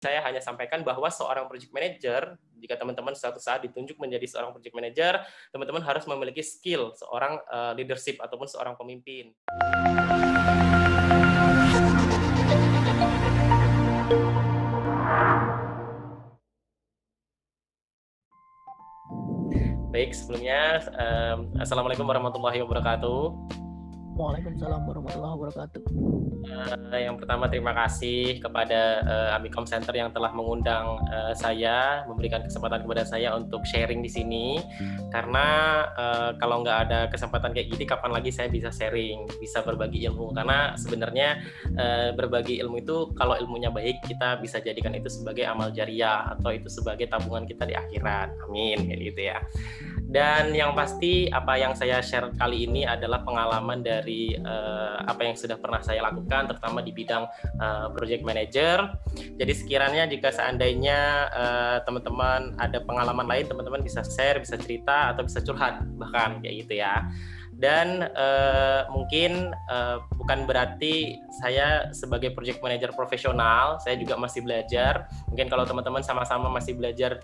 saya hanya sampaikan bahwa seorang project manager, jika teman-teman suatu saat ditunjuk menjadi seorang project manager, teman-teman harus memiliki skill seorang leadership ataupun seorang pemimpin. Baik, sebelumnya Assalamualaikum warahmatullahi wabarakatuh. Waalaikumsalam warahmatullahi wabarakatuh. Yang pertama terima kasih kepada Amikom Center yang telah mengundang saya, memberikan kesempatan kepada saya untuk sharing di sini. Karena kalau nggak ada kesempatan kayak gini, kapan lagi saya bisa sharing, bisa berbagi ilmu? Karena sebenarnya berbagi ilmu itu, kalau ilmunya baik, kita bisa jadikan itu sebagai amal jariah atau itu sebagai tabungan kita di akhirat. Amin, gitu ya. Dan yang pasti apa yang saya share kali ini adalah pengalaman dari apa yang sudah pernah saya lakukan, terutama di bidang project manager. Jadi sekiranya jika seandainya teman-teman ada pengalaman lain, teman-teman bisa share, bisa cerita, atau bisa curhat bahkan kayak gitu ya. Dan mungkin bukan berarti saya sebagai project manager profesional, saya juga masih belajar. Mungkin kalau teman-teman sama-sama masih belajar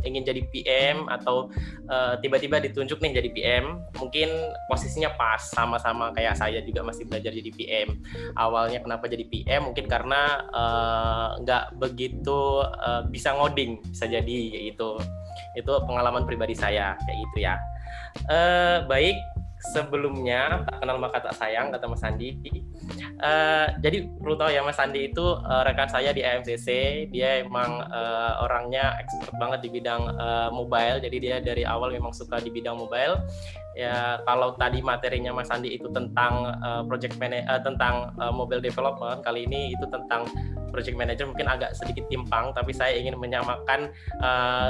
ingin jadi PM atau tiba-tiba ditunjuk nih jadi PM, mungkin posisinya pas, sama-sama kayak saya juga masih belajar jadi PM. Awalnya kenapa jadi PM? Mungkin karena nggak begitu bisa ngoding, bisa jadi gitu. Itu pengalaman pribadi saya kayak gitu ya. Baik. Sebelumnya tak kenal maka tak sayang, kata Mas Andi. Jadi perlu tahu ya, Mas Andi itu rekan saya di AMCC. Dia emang orangnya expert banget di bidang mobile. Jadi dia dari awal memang suka di bidang mobile. Ya, kalau tadi materinya Mas Andi itu tentang tentang mobile development, kali ini itu tentang project manager, mungkin agak sedikit timpang, tapi saya ingin menyamakan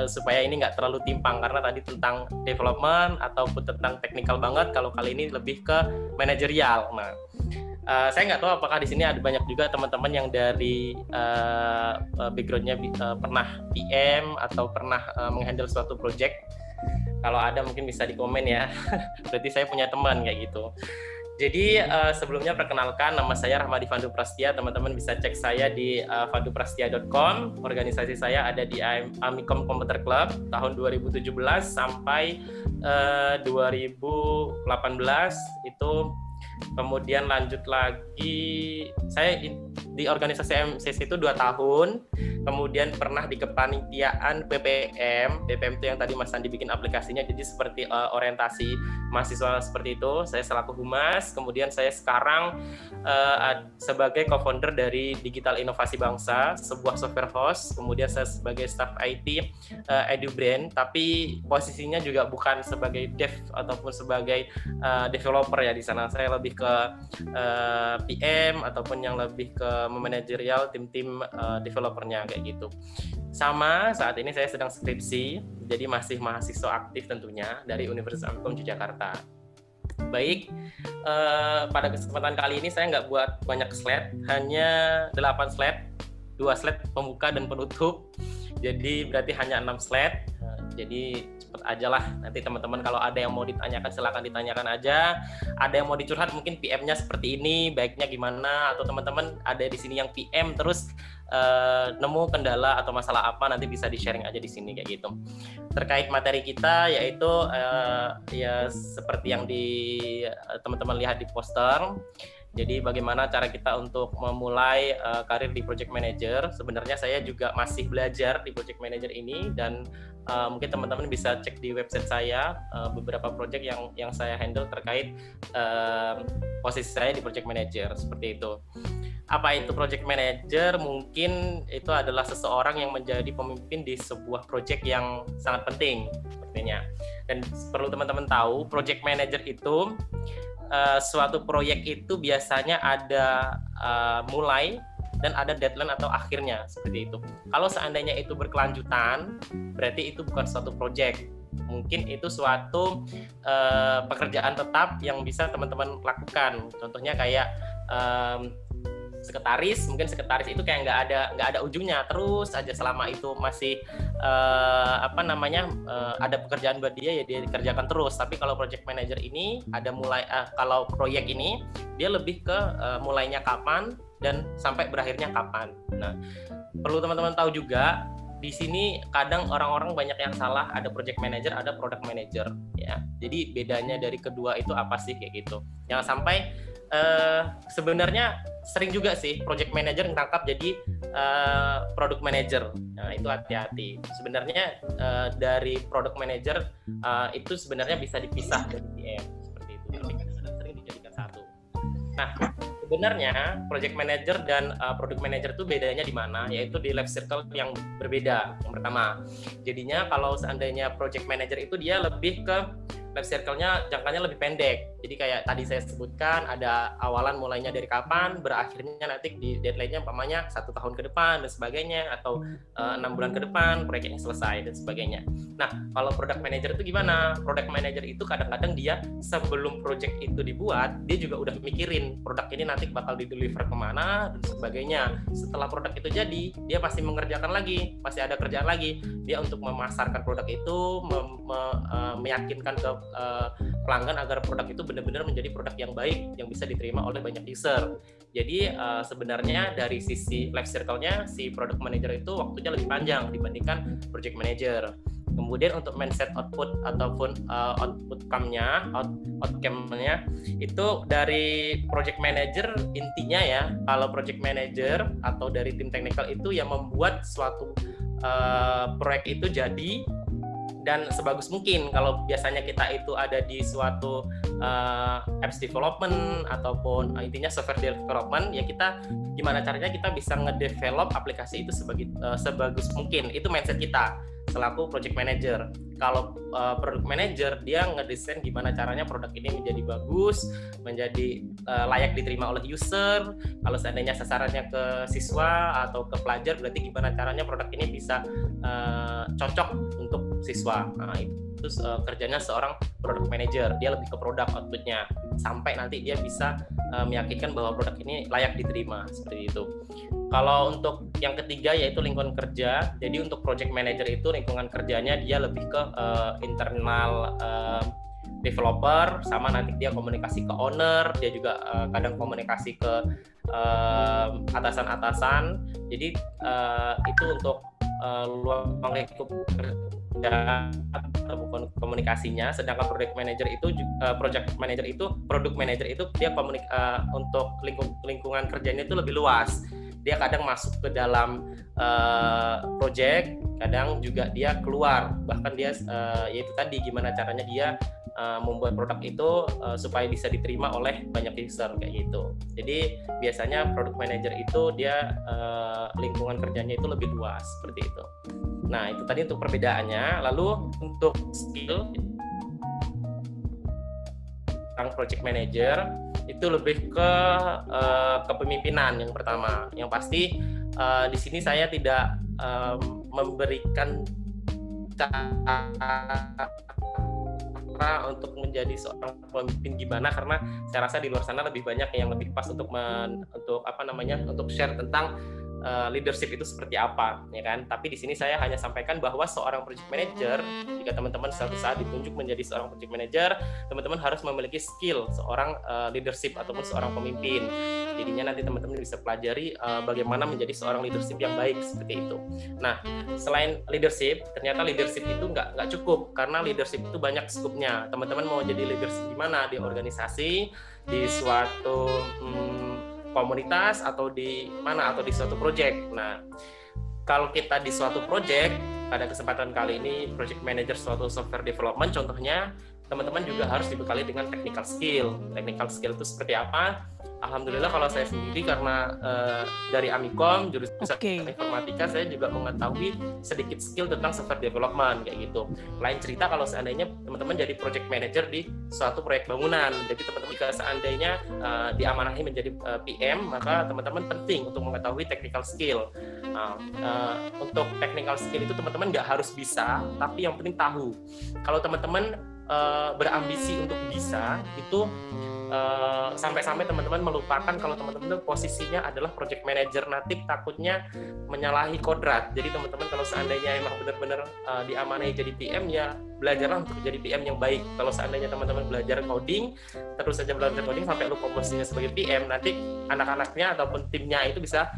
supaya ini nggak terlalu timpang, karena tadi tentang development ataupun tentang teknikal banget, kalau kali ini lebih ke manajerial. Nah, saya nggak tahu apakah di sini ada banyak juga teman-teman yang dari backgroundnya pernah PM atau pernah menghandle suatu project. Kalau ada mungkin bisa di komen ya. Berarti saya punya teman kayak gitu. Jadi sebelumnya perkenalkan, nama saya Rahmadi Vandu Prastia. Teman-teman bisa cek saya di vanduprastia.com. Organisasi saya ada di Amikom Computer Club tahun 2017 sampai 2018 itu. Kemudian lanjut lagi, saya di organisasi MCC itu 2 tahun, kemudian pernah di kepanitiaan PPM itu yang tadi Mas Andi bikin aplikasinya, jadi seperti orientasi mahasiswa seperti itu, saya selaku humas. Kemudian saya sekarang sebagai co-founder dari Digital Inovasi Bangsa, sebuah software host. Kemudian saya sebagai staff IT EduBrain, tapi posisinya juga bukan sebagai dev ataupun sebagai developer ya. Di sana saya lebih ke PM ataupun yang lebih ke memanajerial tim-tim developernya kayak gitu. Sama saat ini saya sedang skripsi, jadi masih mahasiswa aktif tentunya dari Universitas Amikom Yogyakarta. Baik, pada kesempatan kali ini saya nggak buat banyak slide, hanya 8 slide, 2 slide pembuka dan penutup, jadi berarti hanya 6 slide. Jadi cepet aja lah, nanti teman-teman kalau ada yang mau ditanyakan silakan ditanyakan aja. Ada yang mau dicurhat mungkin PM-nya seperti ini, baiknya gimana, atau teman-teman ada di sini yang PM terus nemu kendala atau masalah apa, nanti bisa di-sharing aja di sini kayak gitu. Terkait materi kita yaitu ya seperti yang teman-teman lihat di poster. Jadi bagaimana cara kita untuk memulai karir di project manager. Sebenarnya saya juga masih belajar di project manager ini, dan mungkin teman-teman bisa cek di website saya beberapa project yang saya handle terkait posisi saya di project manager, seperti itu. Apa itu project manager? Mungkin itu adalah seseorang yang menjadi pemimpin di sebuah project yang sangat penting sepertinya. Dan perlu teman-teman tahu, project manager itu suatu proyek itu biasanya ada mulai dan ada deadline atau akhirnya, seperti itu. Kalau seandainya itu berkelanjutan, berarti itu bukan suatu project. Mungkin itu suatu pekerjaan tetap yang bisa teman-teman lakukan. Contohnya kayak sekretaris, mungkin sekretaris itu kayak nggak ada ujungnya, terus aja selama itu masih ada pekerjaan buat dia ya dia dikerjakan terus. Tapi kalau project manager ini ada kalau proyek ini dia lebih ke mulainya kapan dan sampai berakhirnya kapan. Nah, perlu teman-teman tahu juga di sini kadang orang-orang banyak yang salah, ada project manager, ada product manager ya. Jadi bedanya dari kedua itu apa sih kayak gitu. Jangan sampai sebenarnya sering juga sih project manager ngerangkap jadi product manager. Nah, itu hati-hati. Sebenarnya dari product manager itu sebenarnya bisa dipisah dari PM seperti itu. Tapi sering dijadikan satu. Nah, sebenarnya project manager dan product manager itu bedanya di mana? Yaitu di life circle yang berbeda. Yang pertama, jadinya kalau seandainya project manager itu dia lebih ke life circle-nya jangkanya lebih pendek. Jadi kayak tadi saya sebutkan ada awalan mulainya dari kapan, berakhirnya nanti di deadline-nya umpamanya 1 tahun ke depan dan sebagainya, atau 6 bulan ke depan proyeknya selesai dan sebagainya. Nah, kalau product manager itu gimana? Product manager itu kadang-kadang dia sebelum project itu dibuat, dia juga udah mikirin produk ini nanti bakal di-deliver kemana dan sebagainya. Setelah produk itu jadi, dia pasti mengerjakan lagi, pasti ada kerjaan lagi. Dia untuk memasarkan produk itu, meyakinkan ke pelanggan agar produk itu benar-benar menjadi produk yang baik yang bisa diterima oleh banyak user. Jadi sebenarnya dari sisi life circle-nya si product manager itu waktunya lebih panjang dibandingkan project manager. Kemudian untuk mindset output ataupun outcome-nya itu dari project manager intinya ya. Kalau project manager atau dari tim technical itu yang membuat suatu proyek itu jadi dan sebagus mungkin. Kalau biasanya kita itu ada di suatu apps development ataupun intinya software development, ya kita gimana caranya kita bisa ngedevelop aplikasi itu sebagus mungkin. Itu mindset kita selaku project manager. Kalau product manager dia ngedesain gimana caranya produk ini menjadi bagus, menjadi layak diterima oleh user. Kalau seandainya sasarannya ke siswa atau ke pelajar, berarti gimana caranya produk ini bisa cocok untuk siswa. Nah, itu kerjanya seorang product manager. Dia lebih ke produk outputnya sampai nanti dia bisa meyakinkan bahwa produk ini layak diterima seperti itu. Kalau untuk yang ketiga yaitu lingkungan kerja. Jadi untuk project manager itu lingkungan kerjanya dia lebih ke internal developer, sama nanti dia komunikasi ke owner, dia juga kadang komunikasi ke atasan-atasan. Jadi itu untuk luang lingkup kerja ataupun komunikasinya. Sedangkan product manager itu dia untuk lingkungan kerjanya itu lebih luas. Dia kadang masuk ke dalam project, kadang juga dia keluar. Bahkan dia yaitu tadi gimana caranya dia membuat produk itu supaya bisa diterima oleh banyak user kayak gitu. Jadi biasanya product manager itu dia lingkungan kerjanya itu lebih luas seperti itu. Nah, itu tadi untuk perbedaannya. Lalu untuk skill project manager itu lebih ke kepemimpinan yang pertama. Yang pasti di sini saya tidak memberikan cara untuk menjadi seorang pemimpin gimana, karena saya rasa di luar sana lebih banyak yang lebih pas untuk share tentang leadership itu seperti apa, ya kan? Tapi di sini saya hanya sampaikan bahwa seorang project manager, jika teman-teman suatu saat ditunjuk menjadi seorang project manager, teman-teman harus memiliki skill seorang leadership ataupun seorang pemimpin. Jadinya nanti teman-teman bisa pelajari bagaimana menjadi seorang leadership yang baik seperti itu. Nah, selain leadership, ternyata leadership itu nggak cukup, karena leadership itu banyak skupnya. Teman-teman mau jadi leadership di mana? Di organisasi, di suatu komunitas, atau di mana, atau di suatu project. Nah, kalau kita di suatu project, pada kesempatan kali ini project manager suatu software development contohnya, teman-teman juga harus dibekali dengan technical skill. Technical skill itu seperti apa? Alhamdulillah kalau saya sendiri karena dari Amikom jurusan informatika, saya juga mengetahui sedikit skill tentang software development kayak gitu. Lain cerita kalau seandainya teman-teman jadi project manager di suatu proyek bangunan. Jadi teman-teman jika seandainya diamanahi menjadi PM, maka teman-teman penting untuk mengetahui technical skill. Untuk technical skill itu teman-teman nggak harus bisa, tapi yang penting tahu. Kalau teman-teman berambisi untuk bisa, itu sampai-sampai teman-teman melupakan kalau teman-teman posisinya adalah project manager, nanti takutnya menyalahi kodrat. Jadi teman-teman kalau seandainya emang benar-benar diamanai jadi PM, ya belajarlah untuk jadi PM yang baik. Kalau seandainya teman-teman belajar coding, terus saja belajar coding sampai lupa posisinya sebagai PM, nanti anak-anaknya ataupun timnya itu bisa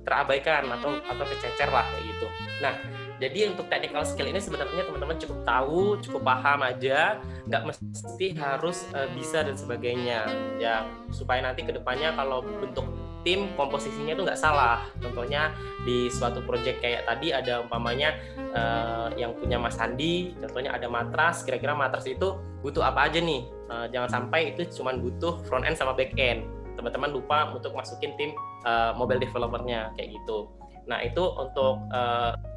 terabaikan atau kececer lah kayak gitu. Nah, jadi untuk technical skill ini sebenarnya teman-teman cukup tahu, cukup paham aja, nggak mesti harus bisa dan sebagainya. Ya, supaya nanti kedepannya kalau bentuk tim komposisinya itu nggak salah. Contohnya di suatu project kayak tadi ada umpamanya yang punya Mas Handi, contohnya ada matras, kira-kira matras itu butuh apa aja nih? Jangan sampai itu cuma butuh front end sama back end. Teman-teman lupa untuk masukin tim mobile developernya kayak gitu. Nah, itu untuk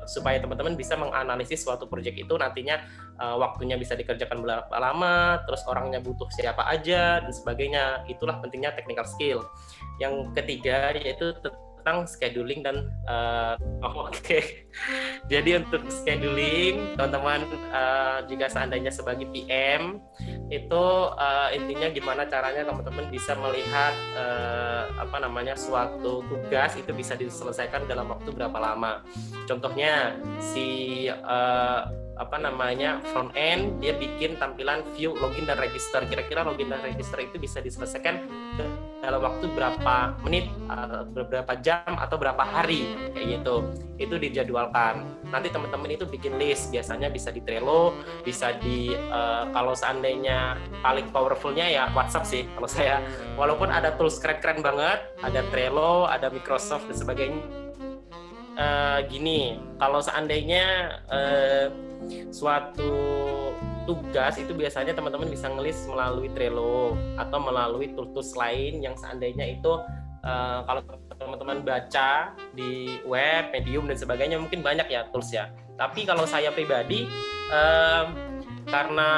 supaya teman-teman bisa menganalisis suatu proyek itu nantinya waktunya bisa dikerjakan berapa lama, terus orangnya butuh siapa aja dan sebagainya. Itulah pentingnya technical skill. Yang ketiga yaitu tentang scheduling dan Jadi untuk scheduling, teman-teman jika seandainya sebagai PM itu intinya gimana caranya teman-teman bisa melihat suatu tugas itu bisa diselesaikan dalam waktu berapa lama. Contohnya si front end dia bikin tampilan view login dan register. Kira-kira login dan register itu bisa diselesaikan dalam waktu berapa menit, beberapa jam atau berapa hari kayak gitu. Itu dijadwalkan. Nanti teman-teman itu bikin list, biasanya bisa di Trello, bisa di kalau seandainya paling powerfulnya ya WhatsApp sih kalau saya. Walaupun ada tools keren-keren banget, ada Trello, ada Microsoft dan sebagainya. Gini, kalau seandainya suatu tugas itu biasanya teman-teman bisa ngelis melalui Trello atau melalui tools lain yang seandainya itu kalau teman-teman baca di web, Medium dan sebagainya mungkin banyak ya tools ya. Tapi kalau saya pribadi karena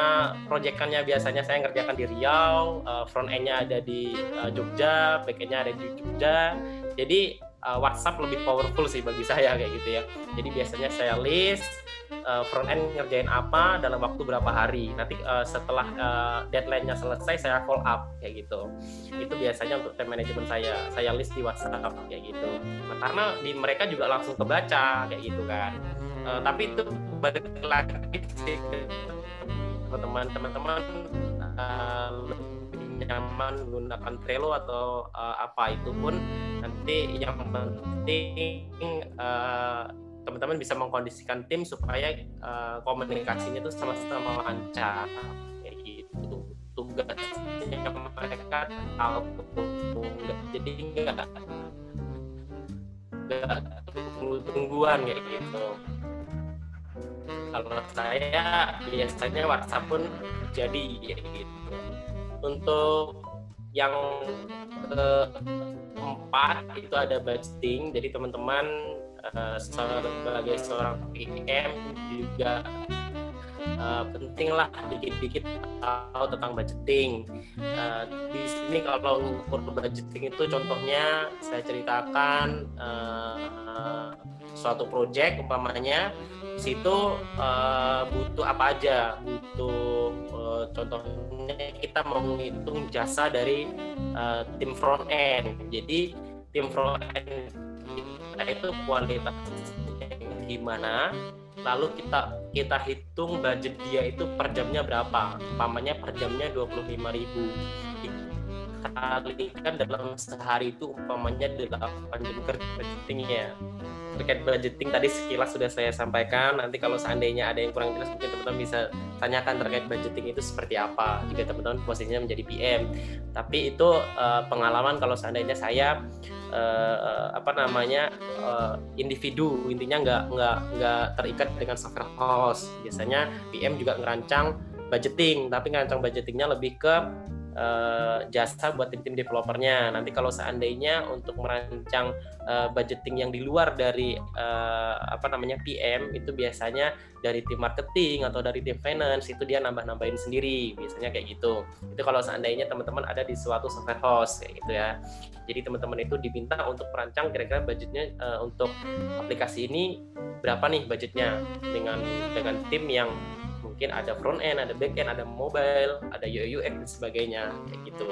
proyekannya biasanya saya ngerjakan di Riau, front end-nya ada di Jogja, back end-nya ada di Jogja. Jadi WhatsApp lebih powerful sih bagi saya kayak gitu ya. Jadi biasanya saya list front end ngerjain apa dalam waktu berapa hari. Nanti setelah deadline-nya selesai saya follow up kayak gitu. Itu biasanya untuk time management saya list di WhatsApp kayak gitu. Nah, karena di mereka juga langsung kebaca kayak gitu kan. Tapi itu balik lagi sih ke teman-teman lebih nyaman menggunakan Trello atau apa itu pun, nanti yang penting teman-teman bisa mengkondisikan tim supaya komunikasinya itu sama-sama lancar kayak gitu. Tugasnya mereka tahu, jadi nggak tunggu-tungguan kayak gitu. Kalau saya biasanya WhatsApp pun jadi kayak gitu. Untuk yang keempat itu ada budgeting. Jadi teman-teman sebagai seorang PM juga pentinglah dikit-dikit tahu tentang budgeting. Di sini kalau ukur budgeting itu contohnya saya ceritakan suatu project umpamanya di situ butuh apa aja, butuh contohnya kita mau menghitung jasa dari tim front end. Jadi tim front end kita itu kualitasnya gimana, lalu kita hitung budget dia itu per jamnya berapa. Umpamanya per jamnya 25.000, dikalikan dalam sehari itu umpamanya 8 jam kerja budgetingnya. Terkait budgeting tadi sekilas sudah saya sampaikan. Nanti kalau seandainya ada yang kurang jelas mungkin teman-teman bisa tanyakan terkait budgeting itu seperti apa jika teman-teman posisinya menjadi PM. Tapi itu pengalaman kalau seandainya saya individu, intinya nggak terikat dengan software house. Biasanya PM juga ngerancang budgeting, tapi ngerancang budgetingnya lebih ke jasa buat tim-tim developernya. Nanti kalau seandainya untuk merancang budgeting yang di luar dari PM itu biasanya dari tim marketing atau dari tim finance, itu dia nambah-nambahin sendiri biasanya kayak gitu. Itu kalau seandainya teman-teman ada di suatu software house kayak gitu ya. Jadi teman-teman itu diminta untuk merancang kira-kira budgetnya untuk aplikasi ini berapa nih budgetnya dengan tim yang mungkin ada front end, ada back end, ada mobile, ada UI UX dan sebagainya kayak gitu.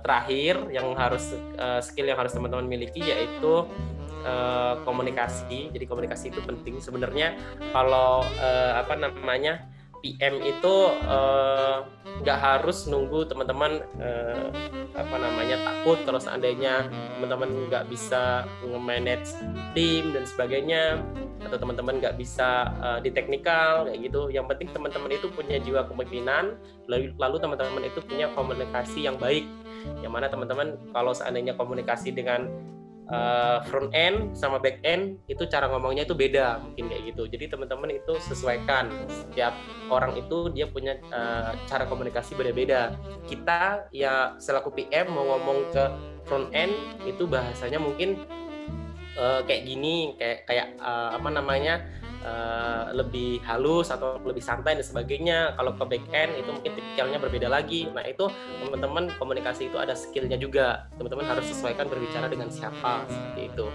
Terakhir yang harus skill yang harus teman-teman miliki yaitu komunikasi. Jadi komunikasi itu penting sebenarnya. Kalau PM itu nggak harus nunggu teman-teman takut kalau seandainya teman-teman nggak bisa nge-manage tim dan sebagainya, atau teman-teman nggak bisa di teknikal kayak gitu. Yang penting teman-teman itu punya jiwa kepemimpinan, lalu teman-teman itu punya komunikasi yang baik, yang mana teman-teman kalau seandainya komunikasi dengan front end sama back end itu cara ngomongnya itu beda mungkin kayak gitu. Jadi teman-teman itu sesuaikan, setiap orang itu dia punya cara komunikasi beda-beda. Kita ya selaku PM mau ngomong ke front end itu bahasanya mungkin kayak gini, kayak lebih halus atau lebih santai dan sebagainya. Kalau ke back end itu mungkin tipikalnya berbeda lagi. Nah itu teman-teman komunikasi itu ada skillnya juga. Teman-teman harus sesuaikan berbicara dengan siapa seperti itu.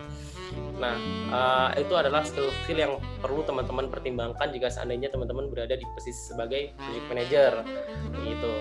Nah itu adalah skill yang perlu teman-teman pertimbangkan jika seandainya teman-teman berada di posisi sebagai project manager gitu.